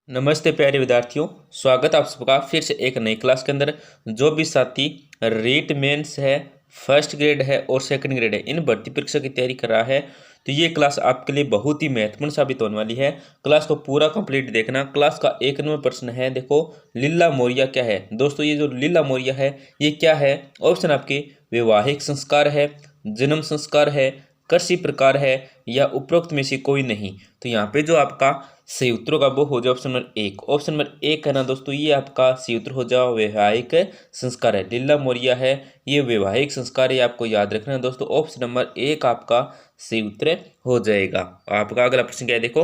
नमस्ते प्यारे विद्यार्थियों। स्वागत आप सबका फिर से एक नई क्लास के अंदर। जो भी साथी रीट मेंस है, फर्स्ट ग्रेड है और सेकंड ग्रेड है, इन भर्ती परीक्षा की तैयारी कर रहा है तो ये क्लास आपके लिए बहुत ही महत्वपूर्ण साबित होने वाली है। क्लास को पूरा कंप्लीट देखना। क्लास का 1 नंबर प्रश्न है, देखो लीला मोरिया क्या है। दोस्तों ये जो लीला मोरिया है ये क्या है? ऑप्शन आपके वैवाहिक संस्कार है, जन्म संस्कार है, कृषि प्रकार है या उपरोक्त में से कोई नहीं। तो यहाँ पे जो आपका सही उत्तर होगा वो हो जाए ऑप्शन नंबर 1। ऑप्शन नंबर 1 है ना दोस्तों, ये आपका सही उत्तर हो जाए वैवाहिक संस्कार है। लीला मोरिया है ये वैवाहिक संस्कार है, आपको याद रखना है दोस्तों। ऑप्शन नंबर 1 आपका सही उत्तर हो जाएगा। आपका अगला प्रश्न क्या है, देखो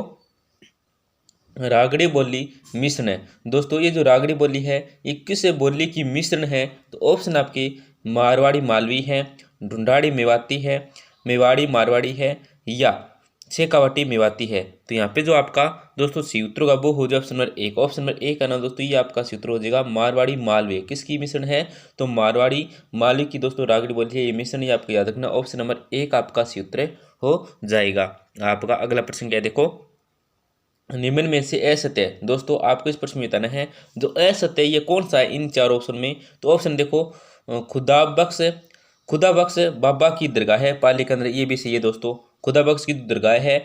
रागड़ी बोली मिश्रण है। दोस्तों ये जो रागड़ी बोली है ये किस बोली की मिश्रण है? तो ऑप्शन आपकी मारवाड़ी मालवी है, ढूंढाड़ी मेवाती है, मेवाड़ी मारवाड़ी है या शेखावाटी मेवाती है। तो यहाँ पे जो आपका दोस्तों सी उत्तर होगा वो हो जाए ऑप्शन नंबर 1। ऑप्शन नंबर 1 है ना दोस्तों, ये आपका सी उत्तर हो जाएगा मारवाड़ी मालवे। किसकी मिश्रण है? तो मारवाड़ी मालवी की दोस्तों रागड़ी बोली है, ये मिश्रण, ये आपको याद रखना। ऑप्शन नंबर 1 आपका सी उत्तर हो जाएगा। आपका अगला प्रश्न क्या है, देखो निम्न में से असत्य है। दोस्तों आपको इस प्रश्न में बताना है जो असत्य है ये कौन सा है इन चार ऑप्शन में। तो ऑप्शन देखो खुदा बख्श बाबा की दरगाह है पाली के अंदर, ये भी सही है दोस्तों। खुदा बख्श की दरगाह है,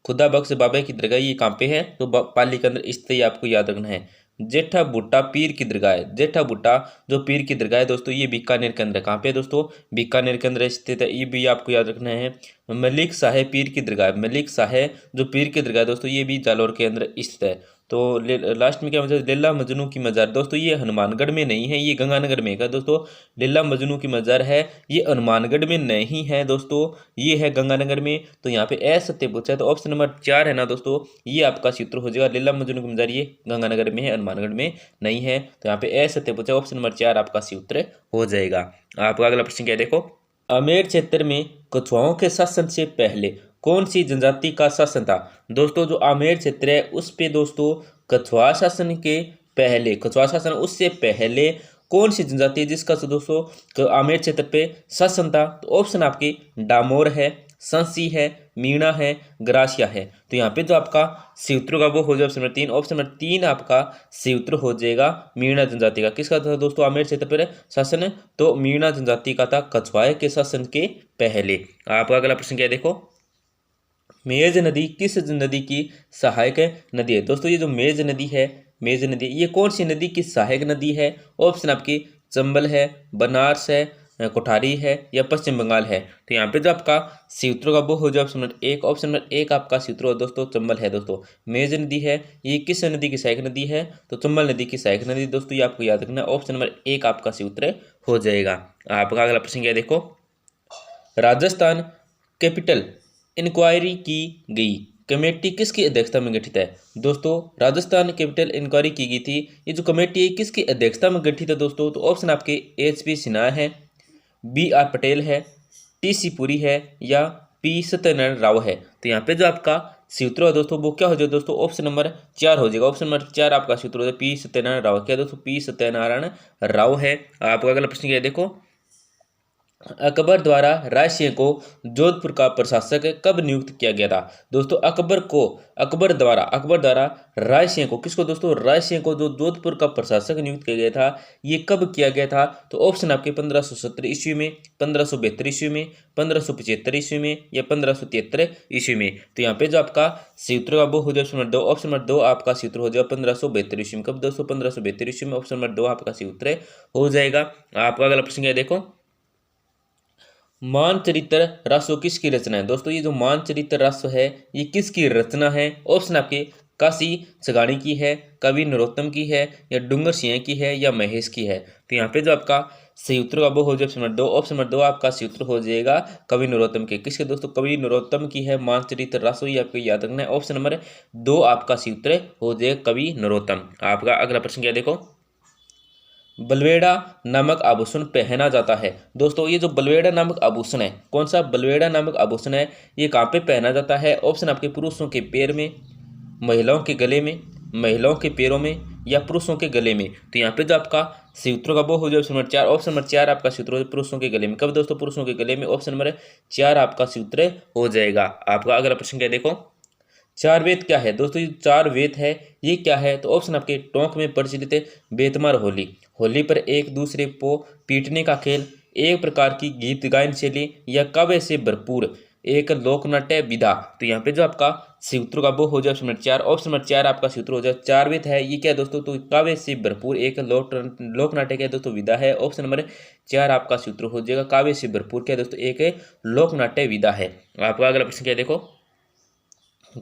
खुदा बख्श बाबा की दरगाह, ये कहाँ पे है? तो पाली के अंदर, इससे आपको याद रखना है। जेठा भुट्टा पीर की दरगाह है, जेठा भुट्टा जो पीर की दरगाह है दोस्तों ये बीकानेर के अंदर, कहाँ पे है दोस्तों? बीकानेर के अंदर स्थित है, ये भी आपको याद रखना है। मलिक शाह पीर की दरगाह, मलिक शाह जो पीर की दरगाह है दोस्तों ये भी जालौर के अंदर स्थित है। तो लास्ट में क्या मतलब लैला मजनू की मज़ार, दोस्तों ये हनुमानगढ़ में नहीं है, ये गंगानगर में है दोस्तों। लैला मजनू की मज़ार है ये हनुमानगढ़ में नहीं है दोस्तों, ये है गंगानगर में। तो यहाँ पे असत्य पूछा है, तो ऑप्शन नंबर 4 है ना दोस्तों, ये आपका सूत्र हो जाएगा। लैला मजनू की मज़ार ये गंगानगर में है, हनुमानगढ़ में नहीं है। तो यहाँ पे असत्य पूछा है, ऑप्शन नंबर 4 आपका सूत्र हो जाएगा। आपका अगला प्रश्न क्या है, देखो आमेर क्षेत्र में कछुआओं के शासन से पहले कौन सी जनजाति का शासन था? दोस्तों जो आमेर क्षेत्र है उस पे दोस्तों कछुआ शासन के पहले, कछुआ शासन उससे पहले कौन सी जनजाति है जिसका दोस्तों आमेर क्षेत्र पे शासन था? तो ऑप्शन आपके डामोर है, संसी है, मीणा है, ग्रासिया है। तो यहाँ पे जो आपका सूत्र होगा वो हो जाएगा ऑप्शन नंबर 3। ऑप्शन नंबर 3 आपका सूत्र हो जाएगा मीणा जनजाति का। किसका था दोस्तों आमेर क्षेत्र पर शासन? तो मीणा जनजाति का था कछुआ के शासन के पहले। आपका अगला प्रश्न क्या है, देखो मेज नदी किस नदी की सहायक नदी है? दोस्तों ये जो मेज नदी है, मेज नदी ये कौन सी नदी की सहायक नदी है? ऑप्शन आपकी चंबल है, बनारस है, कोठारी है या पश्चिम बंगाल है। तो यहाँ पे जो आपका सूत्र का वो हो जाए ऑप्शन नंबर 1। ऑप्शन नंबर 1 आपका सूत्र दोस्तों चंबल है दोस्तों। मेज नदी है ये किस नदी की सहायक नदी है? तो चंबल नदी की सहायक नदी दोस्तों, ये आपको याद रखना है। ऑप्शन नंबर 1 आपका सूत्र हो जाएगा। आपका अगला प्रश्न क्या है, देखो राजस्थान कैपिटल इंक्वायरी की गई कमेटी किसकी अध्यक्षता में गठित है? दोस्तों राजस्थान कैपिटल इंक्वायरी की गई थी, ये जो कमेटी है किसकी अध्यक्षता में गठित है दोस्तों? तो ऑप्शन आपके HP सिन्हा है, BR पटेल है, TC पुरी है या P सत्यनारायण राव है। तो यहाँ पे जो आपका सूत्र है दोस्तों वो क्या हो जाएगा दोस्तों? ऑप्शन नंबर 4 हो जाएगा। ऑप्शन नंबर 4 आपका सूत्र हो जाएगा P सत्यनारायण राव। क्या दोस्तों? P सत्यनारायण राव है। आपका अगला प्रश्न क्या है, देखो अकबर द्वारा रायसिंह को जोधपुर का प्रशासक कब नियुक्त किया गया था? दोस्तों अकबर द्वारा रायसिंह को, किसको दोस्तों? रायसिंह को जो जोधपुर का प्रशासक नियुक्त किया गया था ये कब किया गया था? तो ऑप्शन आपके 1570 ईस्वी में, 1572 ईस्वी में, 1575 ईस्वी में या 1573 ईस्वी में। तो यहाँ पे जो आपका सूत्र का वो हो जाए ऑप्शन नंबर 2। ऑप्शन नंबर 2 आपका सूत्र हो जाएगा 1572 ईस्वी में। कब दोस्तों? 1572 ईस्वी में। ऑप्शन नंबर 2 आपका सूत्र हो जाएगा। आपका अगला प्रश्न क्या है, देखो मानचरित्र रासो किसकी रचना है? दोस्तों ये जो मानचरित्र रासो है ये किसकी रचना है? ऑप्शन आपके काशी छगाणी की है, कवि नरोत्तम की है या डूंगर सिंह की है या महेश की है। तो यहाँ पे जो आपका सही उत्तर का वो हो जाए ऑप्शन नंबर 2। ऑप्शन नंबर 2 आपका सही उत्तर हो जाएगा कवि नरोत्तम के। किसके दोस्तों? कवि नरोत्तम की है मानचरित्र रासो, ये आपको याद रखना है। ऑप्शन नंबर 2 आपका सही उत्तर हो जाएगा कवि नरोत्तम। आपका अगला प्रश्न क्या देखो बलवेड़ा नामक आभूषण पहना जाता है। दोस्तों ये जो बलवेड़ा नामक आभूषण है, कौन सा बलवेड़ा नामक आभूषण है, ये कहाँ पे पहना जाता है? ऑप्शन आपके पुरुषों के पैर में, महिलाओं के गले में, महिलाओं के पैरों में या पुरुषों के गले में। तो यहाँ पे जो आपका सूत्र का वो हो जाए ऑप्शन नंबर 4। ऑप्शन नंबर 4 आपका सूत्र हो पुरुषों के गले में। कब दोस्तों? पुरुषों के गले में। ऑप्शन नंबर 4 आपका सूत्र हो जाएगा। आपका अगला प्रश्न क्या है, देखो चार वेद क्या है दोस्तों? ये चार वेद है ये क्या है? तो ऑप्शन आपके टोंक में प्रचलित है बेतमार होली, होली पर एक दूसरे को पीटने का खेल, एक प्रकार की गीत गायन शैली, या काव्य से भरपूर एक लोकनाट्य विधा। तो यहाँ पे जो आपका सूत्र का वो हो जाए ऑप्शन नंबर चार। ऑप्शन नंबर चार आपका सूत्र हो जाए चार वेद है ये क्या है दोस्तों? तो काव्य से भरपूर एक लोकनाट्य क्या है दोस्तों? विधा है। ऑप्शन नंबर चार आपका सूत्र हो जाएगा काव्य से भरपूर क्या है दोस्तों? एक लोकनाट्य विधा है। आपका अगला प्रश्न क्या है देखो,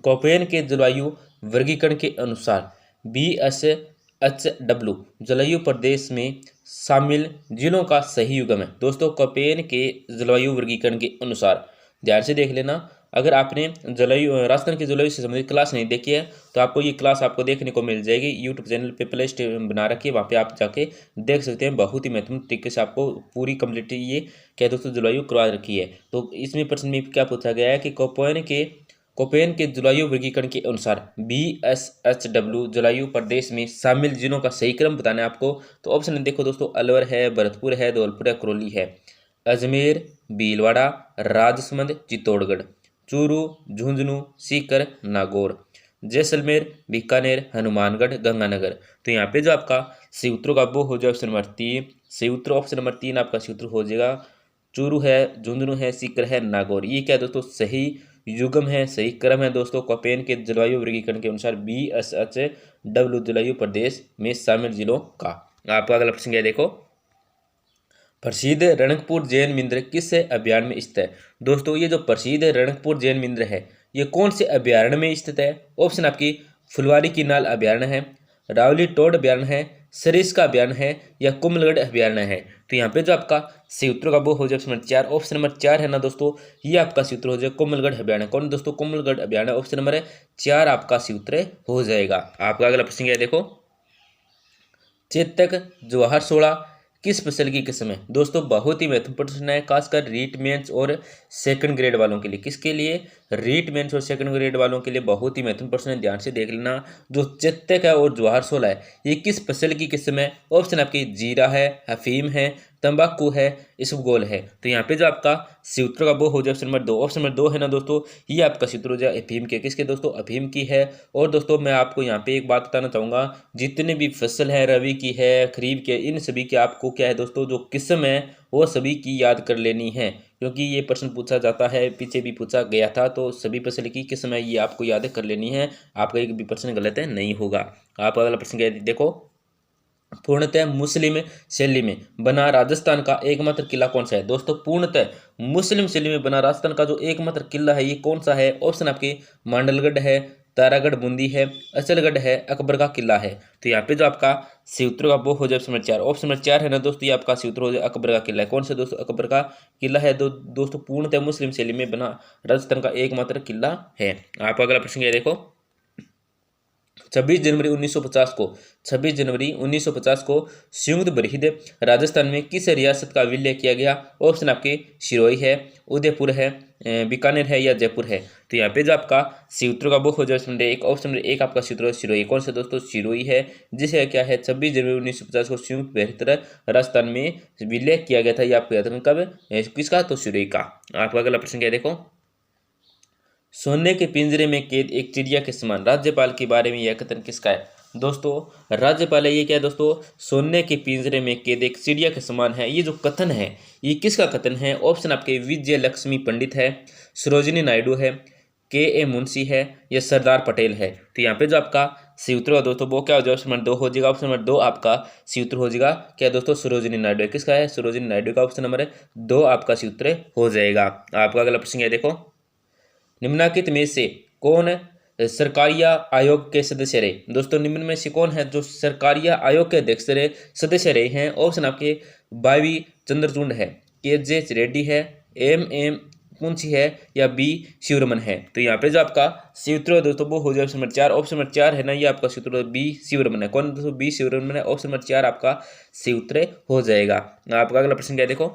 कोपेन के जलवायु वर्गीकरण के अनुसार BSHW जलवायु प्रदेश में शामिल जिलों का सही युग्म है। दोस्तों कोपेन के जलवायु वर्गीकरण के अनुसार ध्यान से देख लेना। अगर आपने जलवायु राजस्थान की जलवायु से संबंधित क्लास नहीं देखी है तो आपको ये क्लास आपको देखने को मिल जाएगी यूट्यूब चैनल पे, प्ले लिस्ट बना रखी है, वहाँ पे आप जाके देख सकते हैं। बहुत ही महत्वपूर्ण तरीके से आपको पूरी कंप्लीट ये क्या दोस्तों जलवायु करवा रखी है। तो इसमें प्रश्न में क्या पूछा गया है कि कोपेन के जलवायु वर्गीकरण के अनुसार BSHW जलवायु प्रदेश में शामिल जिलों का सही क्रम बताना है आपको। तो ऑप्शन देखो दोस्तों, अलवर है, भरतपुर है, धौलपुर है, करौली है, अजमेर, भीलवाड़ा, राजसमंद, चित्तौड़गढ़, चूरू, झुंझुनू, सीकर, नागौर, जैसलमेर, बीकानेर, हनुमानगढ़, गंगानगर। तो यहाँ पे जो आपका सूत्रों का वो हो जाए ऑप्शन नंबर तीन। सूत्र ऑप्शन नंबर तीन आपका सूत्र हो जाएगा चूरू है, झुंझुनू है, सीकर है, नागौर। ये क्या दोस्तों? सही युग्म है, सही क्रम है दोस्तों कोपेन के जलवायु वर्गीकरण के अनुसार BSHW जलवायु प्रदेश में शामिल जिलों का। आपका अगला प्रश्न क्या है देखो, प्रसिद्ध रणकपुर जैन मंदिर किस अभयारण्य में स्थित है? दोस्तों ये जो प्रसिद्ध रणकपुर जैन मंदिर है ये कौन से अभयारण्य में स्थित है? ऑप्शन आपकी फुलवारी की नाल अभयारण्य है, रावली टोड अभयारण्य है, सरिस्का अभयारण्य है, या कुम्भलगढ़ अभयारण्य है। तो यहाँ पे जो आपका सूत्र का वो हो जाए ऑप्शन नंबर चार। ऑप्शन नंबर चार है ना दोस्तों, ये आपका सूत्र हो जाएगा कुम्भलगढ़ अभयारण्य। कौन दोस्तों? कुम्भलगढ़ अभयारण्य। ऑप्शन नंबर चार आपका सूत्र हो जाएगा। आपका अगला प्रश्न क्या है देखो, चेतक जवाहर सोला किस फसल की किस्म है? दोस्तों बहुत ही महत्वपूर्ण प्रश्न है, खासकर रीट मेंस और सेकंड ग्रेड वालों के लिए। किसके लिए? रीट मेंस और सेकंड ग्रेड वालों के लिए बहुत ही महत्वपूर्ण प्रश्न है, ध्यान से देख लेना। जो चेतक है और जवाहर सोला है ये किस फसल की किस्म है? ऑप्शन आपकी जीरा है, अफीम है, तंबाकू है, इसबगोल है। तो यहाँ पे जो आपका सूत्र का वो हो जाए ऑप्शन नंबर दो। ऑप्शन नंबर दो है ना दोस्तों, ये आपका सूत्र हो जाए अफीम के। किसके दोस्तों? अफीम की है। और दोस्तों मैं आपको यहाँ पे एक बात बताना चाहूँगा, जितने भी फसल है रबी की है, खरीफ के, इन सभी के आपको क्या है दोस्तों जो किस्म है वो सभी की याद कर लेनी है, क्योंकि ये प्रश्न पूछा जाता है, पीछे भी पूछा गया था। तो सभी फसल की किस्म है ये आपको याद कर लेनी है, आपका एक भी प्रश्न गलत है नहीं होगा। आपका अगला प्रश्न क्या है देखो, पूर्णतः मुस्लिम शैली में बना राजस्थान का एकमात्र किला कौन सा है? दोस्तों पूर्णतः मुस्लिम शैली में बना राजस्थान का जो एकमात्र किला है ये कौन सा है? ऑप्शन आपके मांडलगढ़ है, तारागढ़ बूंदी है, अचलगढ़ है, अकबर का किला है। तो यहाँ पे जो आपका सूत्र का वो हो जाए ऑप्शन नंबर चार। ऑप्शन नंबर चार है ना दोस्तों, ये आपका सूत्र हो जाए अकबर का किला है। कौन सा दोस्तों? अकबर का किला है। दोस्तों पूर्णतः मुस्लिम शैली में बना राजस्थान का एकमात्र किला है। आपका अगला प्रश्न क्या है देखो, 26 जनवरी 1950 को संयुक्त बरहिद राजस्थान में किस रियासत का विलय किया गया? ऑप्शन आपके सिरोही है, उदयपुर है, बीकानेर है, या जयपुर है। तो यहाँ पे जो आपका सूत्रों का बुक हो जाए ऑप्शन नंबर एक आपका सूत्र है सिरोही। कौन सा दोस्तों? सिरोही है, जिसे क्या है 26 जनवरी 1950 को संयुक्त बरहिद राजस्थान में विलय किया गया था। ये आपको याद रखना कब किसका? तो सिरोही का। आपका अगला प्रश्न क्या है देखो, सोने के पिंजरे में कैद एक चिड़िया के समान राज्यपाल के बारे में यह कथन किसका है? दोस्तों राज्यपाल है ये क्या है दोस्तों? सोने के पिंजरे में कैद एक चिड़िया के समान है। ये जो कथन है ये किसका कथन है? ऑप्शन आपके विजय लक्ष्मी पंडित है, सरोजिनी नायडू है, KA मुंशी है, या सरदार पटेल है। तो यहाँ पे जो आपका सूत्र हो दोस्तों वो क्या हो जाएगा? ऑप्शन नंबर दो हो जाएगा। ऑप्शन नंबर दो आपका सूत्र हो जाएगा क्या दोस्तों? सरोजिनी नायडू है। किसका है? सरोजिनी नायडू का। ऑप्शन नंबर दो आपका सूत्र हो जाएगा। आपका अगला प्रश्न है देखो, निम्नलिखित में से कौन सरकारिया आयोग के सदस्य रहे? दोस्तों निम्न में से कौन है जो सरकारिया आयोग के अध्यक्ष रहे, सदस्य रहे हैं? ऑप्शन आपके बावी चंद्रचूड़ है, KJ रेड्डी है, MM पुंछी है, या B शिवरमन है। तो यहाँ पे जो आपका सूत्र है दोस्तों वो हो जाए ऑप्शन नंबर चार। ऑप्शन नंबर चार है ना, ये आपका सूत्र B शिवरमन है। कौन दोस्तों? B शिवरमन है। ऑप्शन नंबर चार आपका सूत्र हो जाएगा। आपका अगला प्रश्न क्या है देखो,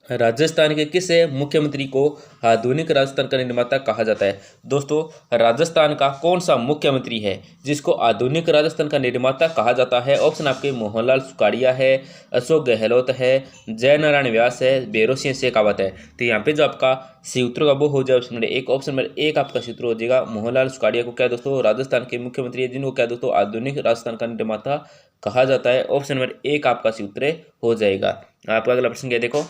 राजस्थान के किस मुख्यमंत्री को आधुनिक राजस्थान का निर्माता कहा जाता है? दोस्तों, राजस्थान का कौन सा मुख्यमंत्री है जिसको आधुनिक राजस्थान का निर्माता कहा जाता है? ऑप्शन आपके मोहनलाल सुखाड़िया है, अशोक गहलोत है, जयनारायण व्यास है, भैरों सिंह शेखावत है। तो यहाँ पे जो आपका सी उत्तर का वो हो जाए ऑप्शन नंबर एक। ऑप्शन नंबर एक आपका सूत्र हो जाएगा मोहनलाल सुखाड़िया को क्या दोस्तों राजस्थान के मुख्यमंत्री है जिनको क्या दोस्तों आधुनिक राजस्थान का निर्माता कहा जाता है। ऑप्शन नंबर एक आपका सूत्र हो जाएगा। आपका अगला प्रश्न क्या देखो,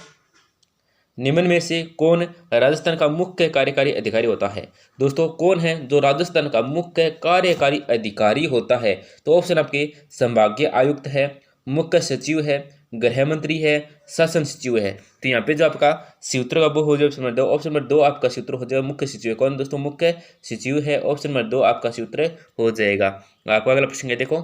निम्न में से कौन राजस्थान का मुख्य कार्यकारी अधिकारी होता है? दोस्तों, कौन है जो राजस्थान का मुख्य कार्यकारी अधिकारी होता है? तो ऑप्शन आपके संभागीय आयुक्त है, मुख्य सचिव है, गृह मंत्री है, शासन सचिव है। तो यहाँ पे जो आपका सूत्र का वो हो जाए ऑप्शन नंबर दो। ऑप्शन नंबर दो आपका सूत्र हो जाएगा मुख्य सचिव। कौन दोस्तों? मुख्य सचिव है। ऑप्शन नंबर दो आपका सूत्र हो जाएगा। आपका अगला प्रश्न है देखो,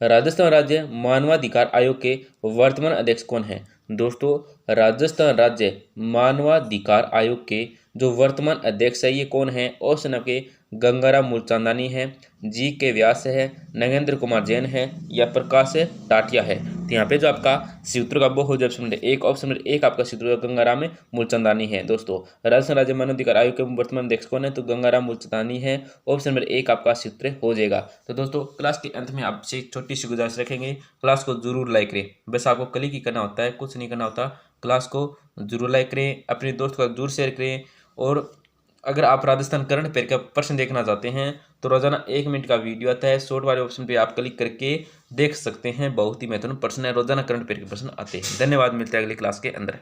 राजस्थान राज्य मानवाधिकार आयोग के वर्तमान अध्यक्ष कौन है? दोस्तों, राजस्थान राज्य मानवाधिकार आयोग के जो वर्तमान अध्यक्ष है ये कौन है? ऑप्शन आपके गंगाराम मूलचंदानी है, जी के व्यास है, नगेंद्र कुमार जैन है या प्रकाश टाटिया है। तो यहाँ पे जो आपका सूत्र का वो हो जाए ऑप्शन नंबर एक। ऑप्शन नंबर एक आपका सूत्र गंगाराम मूलचंदानी है। दोस्तों, राजस्थान राज्य मानवाधिकार आयोग के वर्तमान अध्यक्ष कौन है? तो गंगाराम मूलचंदानी है। ऑप्शन नंबर एक आपका सूत्र हो जाएगा। तो दोस्तों, क्लास के अंत में आपसे छोटी सी गुजारिश रखेंगे, क्लास को जरूर लाइक करें। बस आपको कल ही करना होता है, कुछ नहीं करना होता। क्लास को जरूर लाइक करें, अपने दोस्त को जरूर शेयर करें। और अगर आप राजस्थान करंट अफेयर का प्रश्न देखना चाहते हैं तो रोजाना 1 मिनट का वीडियो आता है, शॉर्ट वाले ऑप्शन पे आप क्लिक करके देख सकते हैं। बहुत ही महत्वपूर्ण प्रश्न है, रोजाना करंट अफेयर के प्रश्न आते हैं। धन्यवाद, मिलते हैं अगली क्लास के अंदर।